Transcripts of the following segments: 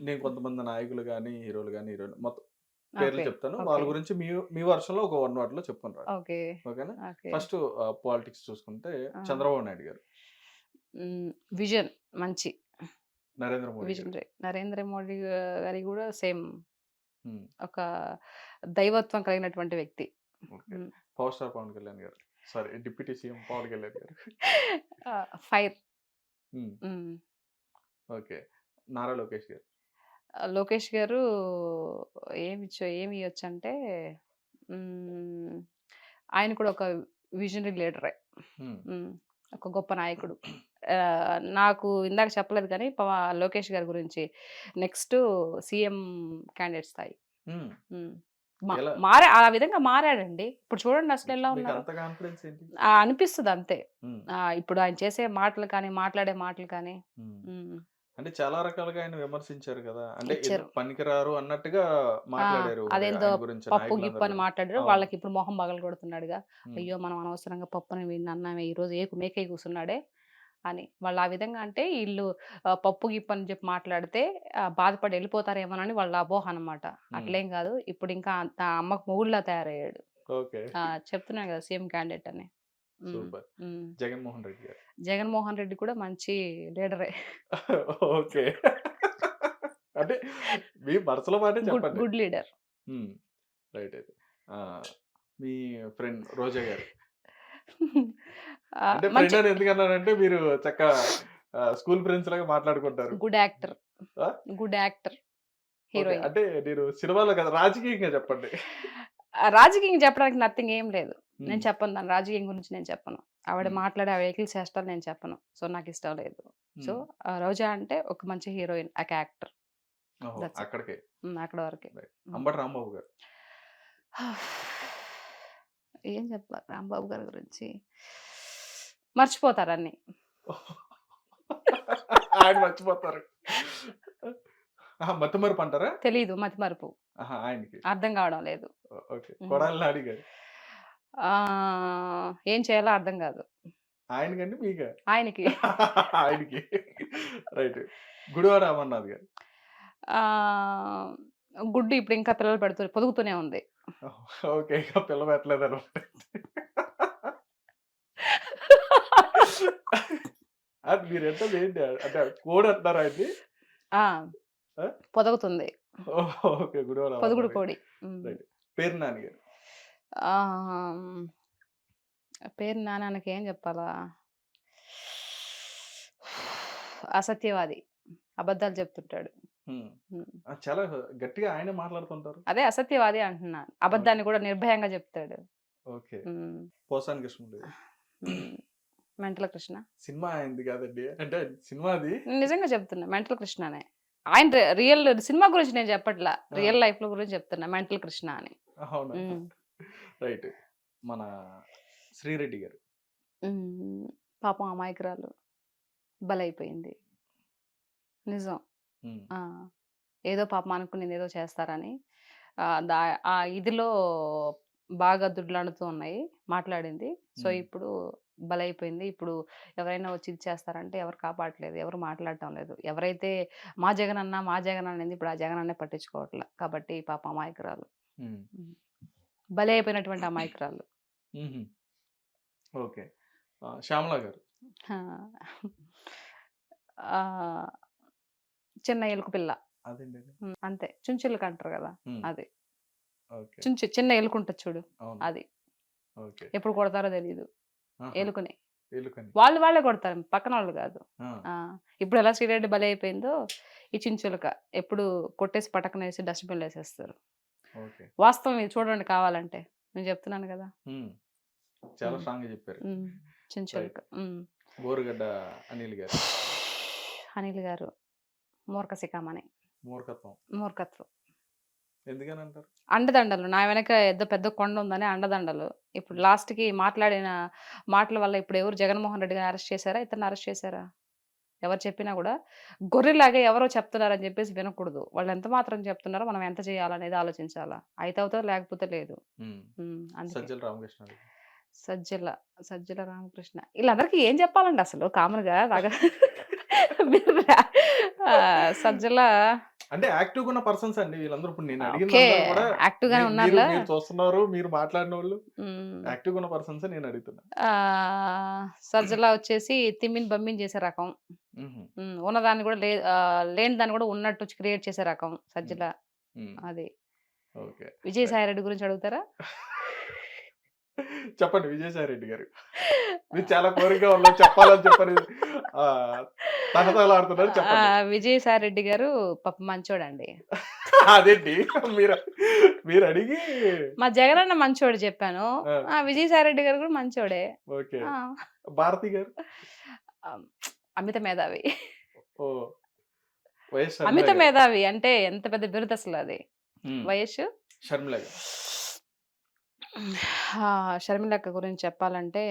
నేను కొంతమంది నాయకులు గాని, హీరోలు గాని, హీరోయిన్లు మొత్తం పేర్లు ఓకే. చెప్తాను. వాళ్ళ ఓకే. గురించి మీ వర్షన్‌లో ఒక 1 వర్డ్‌లో చెప్పుకొని ఓకే. ఓకేనా? ఓకే. ఫస్ట్ పాలిటిక్స్ చూసుకుంటే ఆ! చంద్రబాబు నాయుడు గారు, విజన్ మంచి నరేంద్ర మోడీ గారు. విజనరీ. నరేంద్ర మోడీ గారి గూడా సేమ్ హ్మ్. ఒక దైవత్వం కలిగినటువంటి వ్యక్తి. ఓకే. హ్మ్. Power star Pawan Kalyan garu. Sorry deputy CM Pawan Kalyan garu. Fire. హ్మ్. హ్మ్. ఓకే. నారా లోకేష్ గారు. లోకేష్ గారు ఏమియ్యొచ్చంటే హ్మ్. ఆయన కూడా ఒక విజనరీ లీడరే. హ్మ్. హ్మ్. ఒక గొప్ప నాయకుడు. నాకు ఇందాక చెప్పలేదు కానీ లోకేష్ గారి గురించి నెక్స్టు సీఎం క్యాండిడేట్ స్థాయి. హ్మ్. హ్మ్. ఎలా ఆ విధంగా మారాడండి. ఇప్పుడు చూడండి అసలెలా ఉన్నారో. మీకంత కాన్ఫిడెన్స్ ఏంటి? అనిపిస్తదంతే. హ్మ్. ఇప్పుడు ఆయన చేసే మాటలు కానీ, మాట్లాడే మాటలు కానీ. హ్మ్. హ్మ్. అంటే చాలా రకాలుగా ఆయన విమర్శించారు గదా! అంటే ఇచ్చారు. ఎందుకు పనికిరారు అన్నట్టుగా ఆ! మాట్లాడారు మరి అదేందో ఆయన గురించి పప్పు, గిప్పు నాయకులందరూ అని గూడా. మాట్లాడారు. అవును. వాళ్ళకిప్పుడు మొహం పగలగొడుతున్నాడుగా. హ్మ్. అయ్యో! మనం అనవసరంగా పప్పుని వీడిని అన్నామే ఈరోజు మేకై కూసున్నాడే అని. వాళ్ళు ఆ విధంగా అంటే ఈళ్ళు పప్పు, గిప్పు అని చెప్పి మాట్లాడితే బాధపడి ఎళ్ళిపోతారేమోనని వాళ్ళ అపోహ అనమాట. హ్మ్. అట్లేం గాదు. ఇప్పుడింకా అమ్మకు మొగుడులా తయారయ్యాడు. ఓకే. చెప్తున్నా గదా! సీఎం క్యాండిడేట్ అని. హ్మ్. సూపర్. హ్మ్. జగన్‌మోహన్ రెడ్డి గారు. జగన్‌మోహన్ రెడ్డి కూడా మంచి లీడరే. ఓకే. అంటే మీ మనసులో మాటే గుడ్ చెప్పండి. Good leader. హ్మ్. రైట్ అయితే. ఆ! మీ ఫ్రెండ్ రోజా గారు. అంటే ఫ్రెండ్ మంచి అని ఎందుకన్నానంటే మీరు చక్కగా స్కూల్ ఫ్రెండ్స్ లాగా మాట్లాడుకుంటారు. Good actor. ఆ! Good actor. ఓకే. హీరోయిన్. అంటే నేను సినిమాలో కాదు రాజకీయంగా చెప్పండి. రాజకీయం చెప్పడానికి నథింగ్ ఏం లేదు. హ్మ్. నేను చెప్పను దాని రాజకీయం గురించి నేను చెప్పను. ఆవిడ హ్మ్. మాట్లాడే ఆ వెహికల్ చేష్టలు నేను చెప్పను. సో, నాకిష్టం లేదు. సో, హ్మ్. రోజా అంటే ఒక మంచి హీరోయిన్. యాక్టర్. ఓహో! That's it. అక్కడికే. అక్కడి వరకే. రైట్. హ్మ్. అంబటి రాంబాబు గారు. ఏం చెప్పాలి రాంబాబు గారి గురించి? మర్చిపోతారన్నీ. ఆయన మర్చిపోతారు. ఆహా! మతిమరుపంటారా? తెలీదు మతిమరుపు. ఆహా! ఆయనకి. అర్థం కావడం లేదు. ఓకే. హ్మ్. కొడాలి నాని గారు. ఏం చేయాలో అర్థం కాదు. ఆయనకండి మీకా? ఆయనకి. ఆయనకి. రైట్. గుడివాడ అమర్నాథ్ గారు. ఆహ్, గుడ్డు ఇప్పుడు ఇంకా పిల్లలు పొదుగుతూనే ఉంది. ఓకే. ఇక పిల్ల పెట్టలేదనమాట. అది మీరంటది ఏంటి? అంటే కోడి అంటున్నారా ఆయన్ని? ఆ! ఆ! పొదుగుతుంది. ఓకే. గుడివాడ పొదుగుడు అమర్నాథ్ గారు. కోడి. హ్మ్. రైట్. పేరు నాని గారు. ఆహ్, పేరు నాన్నకి ఏం చెప్పాలా? అసత్యవాది. అబద్ధాలు చెప్తుంటాడు. హ్మ్. హ్మ్. చాలా గట్టిగా ఆయనే మాట్లాడుతుంటారు. అదే అసత్యవాది అంటున్నా. ఓకే. అబద్ధాన్ని కూడా నిర్భయంగా చెప్తాడు. ఓకే. హ్మ్. పోసాని కృష్ణమూర్తి గారు. హ్మ్. మెంటల్ కృష్ణ. సినిమా ఆయనది కాదండి. అంటే సినిమాది. నిజంగా చెప్తున్నా. మెంటల్ కృష్ణనే. ఆయన రియల్ సినిమా గురించి నేను చెప్పట్లా. ఆ! రియల్ లైఫ్‌లో గురించి చెప్తున్నా. మెంటల్ కృష్ణ అని. అవునా? హ్మ్. రైట్. మన శ్రీరెడ్డి గారు. హ్మ్. పాపం అమాయకురాలు. బలైపోయింది. నిజం. హ్మ్. ఆ! ఏదో పాపం అనుకునిందేదో చేస్తారని ఆహ్, దా ఆ ఇదిలో బాగా దుర్లాడుతూ ఉన్నాయి. మాట్లాడింది. సో, హ్మ్. ఇప్పుడు బలైపోయింది. ఇప్పుడు ఎవరైనా వచ్చి ఇది చేస్తారంటే ఎవరు కాపాడట్లేదు. ఎవరు మాట్లాడటం లేదు. ఎవరైతే మా జగనన్న, మా జగనన్న అనింది ఇప్పుడు ఆ జగనన్నే పట్టించుకోవట్ల. కాబట్టి పాపం అమాయకురాలు. హ్మ్. హ్మ్. బలైపోయినటువంటి అమాయకురాలు. హుహు. ఓకే. శ్యామల గారు. ఆ! ఆహ్, చిన్న ఎలుక పిల్ల. అదేంటండి? అంతే. చుంచులక అంటారు గదా! హ్మ్. అది. ఓకే. చిన్న ఎలుకుంటది చూడు. అవును. అది. ఓకే. ఎప్పుడు కొడతారో తెలీదు. ఆహా! ఎలుకని. ఎలుకని. వాళ్ళే కొడతారు. పక్కనోళ్ళు గాదు. ఆ! ఆ! ఇప్పుడెలా శ్రీరెడ్డి బలైపోయిందో, ఈ చించులక ఎప్పుడు కొట్టేసి పటక్కనేసి డస్ట్‌బిన్‌లో ఏసేస్తారు. ఓకే. వాస్తవం ఇది చూడండి కావాలంటే. నేను చెప్తున్నాను గదా! హ్మ్. చాలా హ్మ్. స్ట్రాంగ్‌గా చెప్పారు. హ్మ్. చించులక. రైట్. హ్మ్. బోరుగడ్డ అనిల్ గారు. అనిల్ గారు మూర్ఖ శిఖామణి. మూర్ఖత్వం. మూర్ఖత్వం. ఎందుకనంటారు? అండదండలు. నా వెనక ఏదో పెద్ద కొండుందని అండదండలు. ఇప్పుడు హ్మ్. లాస్ట్‌కి మాట్లాడిన మాటల వల్ల ఇప్పుడు ఎవరు జగన్‌మోహన్ రెడ్డి గారిని అరెస్ట్ చేసారా? ఇతన్ని అరెస్ట్ చేసారా? ఎవరు చెప్పినా గూడా గొర్రెలాగా ఎవరో చెప్తున్నారని జెప్పేసి వినకూడదు. వాళ్ళు ఎంత మాత్రం చెప్తున్నారో మనం ఎంత చేయాలనేది ఆలోచించాలా. అయితే అవుతది లేకపోతే లేదు. హ్మ్. అందుకే. సజ్జల రామకృష్ణారెడ్డి. సజ్జల, సజ్జల రామకృష్ణ ఈళ్ళందరికీ ఏం చెప్పాలండి అసలు కామన్‌గా మీరు సజ్జల అంటే యాక్టివ్ ఉన్న పర్సన్స్ అండి వీళ్ళందరూ. ఇప్పుడు నేను ఓకే. అడిగిందంతా కూడా యాక్టివ్ గానే మీరు ఉన్నారులా. మీరు చూస్తున్నారు, మీరు మాట్లాడిన వాళ్ళు ఉమ్. యాక్టివ్ ఉన్న పర్సన్స్ నేను అడుగుతున్నా. సజ్జలా వచ్చేసి తిమ్మిని బమ్మిని చేసే రకం. మ్మ్. ఉన్నదాన్ని కూడా లేని దాన్ని కూడా ఉన్నట్టు క్రియేట్ చేసే రకం సజ్జల. మ్మ్. అది. ఓకే. విజయసాయి రెడ్డి గురించి అడుగుతారా? చెప్పండి విజయసాయి రెడ్డి గారు. మీరు చాలా కోరికగా ఉన్నారు చెప్పాలని చెప్పని తహతలాడుతున్నారు, చెప్పండి. విజయసాయి రెడ్డి గారు పాప మంచోడండి. అదేంటి మీరు మీరు అడిగి మా జగనన్న మంచోడు చెప్పాను. విజయసాయి రెడ్డి గారు కూడా మంచోడే. ఓకే. భారతి గారు ఆ, అమిత మేధావి. ఓ వైఎస్ అమిత షర్మిల గారు. మేధావి అంటే ఎంత పెద్ద బిరుదు అసలు అది. మ్మ్. వయస్సు. షర్మిల గారు. షర్మిలక్క గురించి చెప్పాలంటే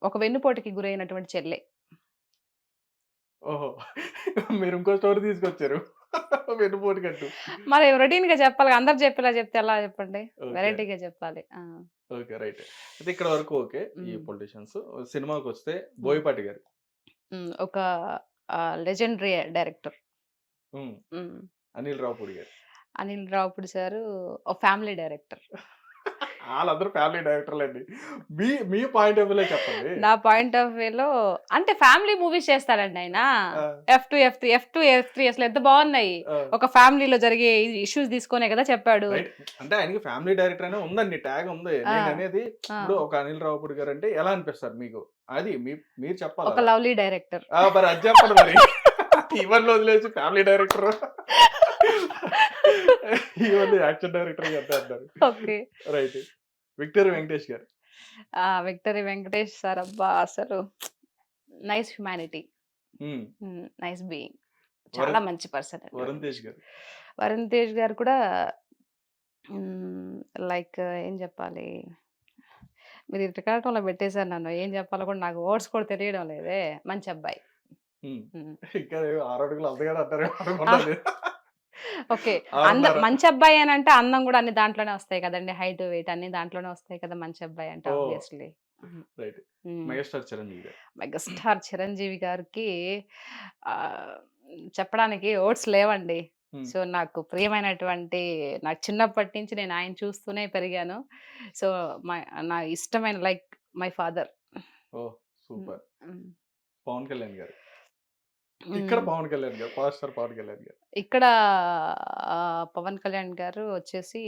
ఒక వెన్నుపోటుకి గురైనటువంటి చెల్లె. ఓహో మీరు ఇంకో స్టోరీ తీసుకొచ్చారు వెన్నుపోటు కట్టు. మరి రొటీన్ గా చెప్పాలి, అందరు చెప్పేలా చెప్తే ఎలా చెప్పండి, ఓకే. వెరైటీగా చెప్పాలి. Okay right. అయితే ఇక్కడ వరకు ఓకే. ఈ మ్మ్. పొలిటీషియన్స్ సినిమాకి వస్తే బోయపాటి గారు. ఒక లెజెండరీ డైరెక్టర్ మ్మ్. అనిల్ రావుపూడి గారు. అనిల్ రావుపూడి సారు ఒక ఫ్యామిలీ డైరెక్టర్. వాళ్ళందరూ ఫ్యామిలీ డైరెక్టర్లు అండి. మీ పాయింట్ ఆఫ్ వ్యూలో చెప్పండి. నా పాయింట్ ఆఫ్ వ్యూలో అంటే ఫ్యామిలీ మూవీస్ చేస్తాడండి ఆయన. ఆ, F2 అసలు ఎంత బాగున్నాయి. ఆ, ఒక ఫ్యామిలీలో జరిగే ఇష్యూస్ తీసుకొనే కదా చెప్పాడు. రైట్. అంటే ఆయనకి ఫ్యామిలీ డైరెక్టర్ అనే ఉందండి, ట్యాగ్ ఉంది. ఆ, నేను అనేది ఆ. ఇప్పుడు ఒక అనిల్ రావుపూడి గారు అంటే ఎలా అనిపిస్తారు మీకు? అది మీరు చెప్పాలి ఒక అలా. Lovely director. మరి అది చెప్పండి మరి. ఇవన్నీ వదిలేసి ఫ్యామిలీ డైరెక్టర్ ఇవన్నీ యాక్షన్ డైరెక్టర్ అంటే అంటారు. ఓకే. రైట్. విక్టరీ వెంకటేష్ గారు. విక్టరీ వెంకటేష్ సార్ అబ్బా అసలు నైస్ హ్యుమానిటీ, మ్మ్. నైస్ బీయింగ్, చాలా మంచి పర్సన్. వరుణ్ తేజ్ గారు. వరుణ్ తేజ్ గారు కూడా లైక్ ఏం చెప్పాలి, మీరు రికార్డంలో పెట్టేశారు నన్ను, ఏం చెప్పాలో కూడా నాకు వర్డ్స్ కూడా తెలియడం లేదే. మంచి అబ్బాయి. మ్మ్. ఇంకా 6 అడుగులు అంతగానే అంటారు అనుకుంటాను. ఓకే. ఆరున్నర. మంచి అబ్బాయి అని అంటే అందం కూడా అన్ని దాంట్లోనే వస్తాయి కదండి, హైట్ వెయిట్ అన్ని దాంట్లోనే వస్తాయి కదా మంచి అబ్బాయి అంటే. ఓ. Obviously right. Megastar Chiranjeevi garu. Megastar Chiranjeevi గారికి ఆ, చెప్పడానికి వర్డ్స్ లేవండి. మ్మ్. సో నాకు ప్రియమైనటువంటి, నాకు చిన్నప్పటి నుంచి నేను ఆయన చూస్తూనే పెరిగాను. సో నా ఇష్టమైన like my father. Oh super. Pawan Kalyan garu. ఇక్కడ పవన్ కళ్యాణ్ గారు, పవర్ స్టార్ పవన్ కళ్యాణ్ గారు. ఇక్కడ పవన్ కళ్యాణ్ గారు వచ్చేసి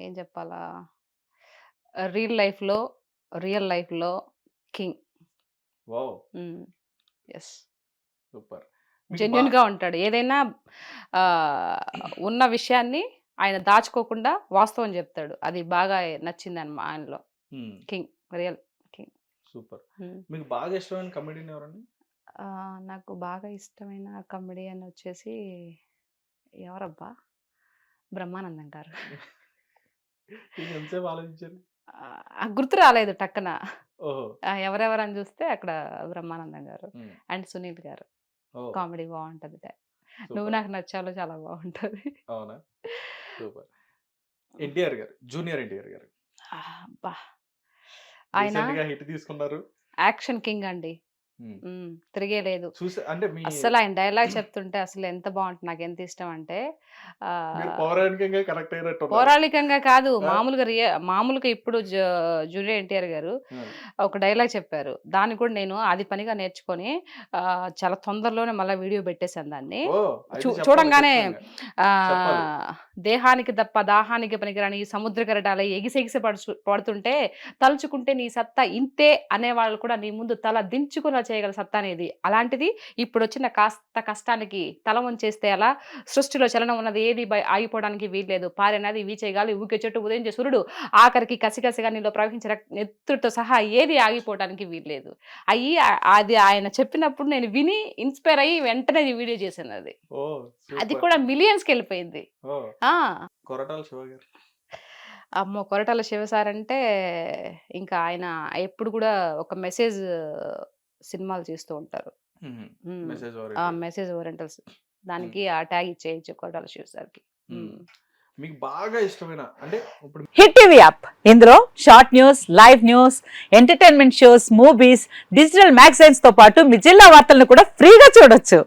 ఏం చెప్పాలా, రియల్ లైఫ్లో king. Wow yes. Super. Genuine గా ఉంటాడు. ఏదైనా ఉన్న విషయాన్ని ఆయన దాచుకోకుండా వాస్తవం చెప్తాడు. అది బాగా నచ్చింది ఆయనలో. King, real king. సూపర్. మీకు బాగా ఇష్టమైన కమెడియన్ ఎవరండి? నాకు బాగా ఇష్టమైన కమెడియన్ వచ్చేసి ఎవరబ్బా, బ్రహ్మానందం గారు. ఎంతసేపు ఆలోచించారు? గుర్తు రాలేదు టక్కన. ఓహో. ఎవరెవరని చూస్తే అక్కడ బ్రహ్మానందం గారు అండ్ సునీల్ గారు. ఓ కామెడీ బాగుంటది. నువ్వు సూపర్. నాకు నచ్చాలో చాలా బాగుంటది. అవునా? సూపర్. ఎన్టీఆర్ గారు, జూనియర్ ఎన్టీఆర్ గారు. అబ్బా, ఆయన రీసెంట్ గా హిట్ తీసుకున్నారు. యాక్షన్ కింగ్ అండి. తిరిగే లేదు చూసే అంటే మీ అస్సలు. ఆయన డైలాగ్ చెప్తుంటే అసలు ఎంత బాగుంటుంది, నాకు ఎంత ఇష్టం అంటే మీరు పౌరాణికంగా కనెక్ట్ అయినట్టు పౌరాణికంగా కాదు, మామూలుగా ఇప్పుడు జూనియర్ ఎన్టీఆర్ గారు ఒక డైలాగ్ చెప్పారు. దాన్ని కూడా నేను అది పనిగా నేర్చుకొని చాలా తొందరలోనే మళ్ళీ వీడియో పెట్టేశాను దాన్ని. చూడంగానే దేహానికి తప్ప దాహానికి పనికిరాని ఈ సముద్ర కెరటాలు ఎగిసెగిసి పడుతుంటే తలుచుకుంటే నీ సత్తా ఇంతే అనేవాళ్ళు కూడా నీ ముందు తల దించుకుని చేయగల సత్తా అనేది. అలాంటిది ఇప్పుడు వచ్చిన కాస్త కష్టానికి తల వంచేస్తే అలా సృష్టిలో చలనం ఉన్నది ఏది ఆగిపోవడానికి వీల్లేదు. పారేనది వీచేగాలి ఊకే చెట్టు ఉదయించే సూర్యుడు ఆఖరికి కసికసిగా నీలో ప్రవహించిన నెత్తుడితో సహా ఏది ఆగిపోవడానికి వీల్లేదు. అది ఆయన చెప్పినప్పుడు నేను విని ఇన్స్పైర్ అయ్యి వెంటనే వీడియో చేశాను. అది కూడా మిలియన్స్కి వెళ్ళిపోయింది. కొరటాల శివ గారు. అమ్మో, కొరటాల శివ సార్ అంటే ఇంకా ఆయన ఎప్పుడు కూడా ఒక మెసేజ్ సినిమాలు చేస్తూ ఉంటారు. మెసేజ్ ఓరియంటల్స్, దానికి ఆ ట్యాగ్ ఇచ్చేయచ్చు కొరటాల శివ సార్కి. మీకు బాగా ఇష్టమైన అంటే ఇప్పుడు హిట్ టీవీ యాప్, ఇందులో short news, live news, entertainment shows, movies, digital magazines తో పాటు మీ జిల్లా వార్తలను కూడా ఫ్రీగా చూడొచ్చు.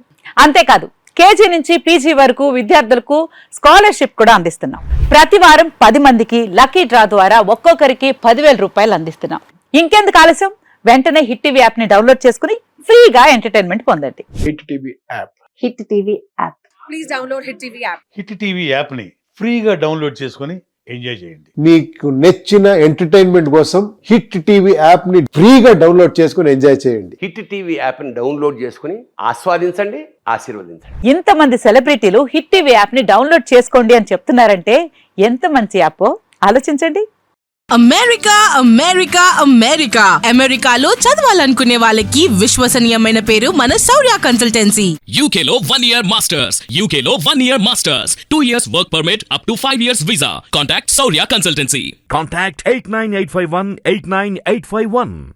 అంతేకాదు కేజీ నుంచి పీజీ వరకు విద్యార్థులకు స్కాలర్షిప్ కూడా అందిస్తున్నాం. ప్రతి వారం 10 మందికి లక్కీ డ్రా ద్వారా ఒక్కొక్కరికి 10,000 రూపాయలు అందిస్తున్నాం. ఇంకెందుకు ఆలస్యం, వెంటనే హిట్ టీవీ యాప్ ని డౌన్లోడ్ చేసుకుని ఫ్రీగా ఎంటర్టైన్మెంట్ పొందండి. Hit TV app. Hit TV app. Please download Hit TV app. Hit TV యాప్ని ఫ్రీగా డౌన్లోడ్ చేసుకొని ఎంజాయ్ చేయండి. మీకు నచ్చిన ఎంటర్టైన్మెంట్ కోసం హిట్ టీవీ యాప్ ని ఫ్రీగా డౌన్లోడ్ చేసుకుని ఎంజాయ్ చేయండి. హిట్ టీవీ యాప్ని డౌన్లోడ్ చేసుకుని ఆస్వాదించండి, ఆశీర్వదించండి. ఇంతమంది సెలబ్రిటీలు హిట్ టీవీ యాప్ ని డౌన్లోడ్ చేసుకోండి అని చెప్తున్నారంటే ఎంత మంచి యాప్ ఆలోచించండి. అమెరికా అమెరికా అమెరికా అమెరికాలో చదవాలనుకునే వాళ్ళకి విశ్వసనీయమైన పేరు మన శౌర్య consultancy. UK Law 1 Year Masters. UK Law 1 Year Masters. 2 years work permit up to 5 years visa. Contact Saurya Consultancy. Contact 89851 89851.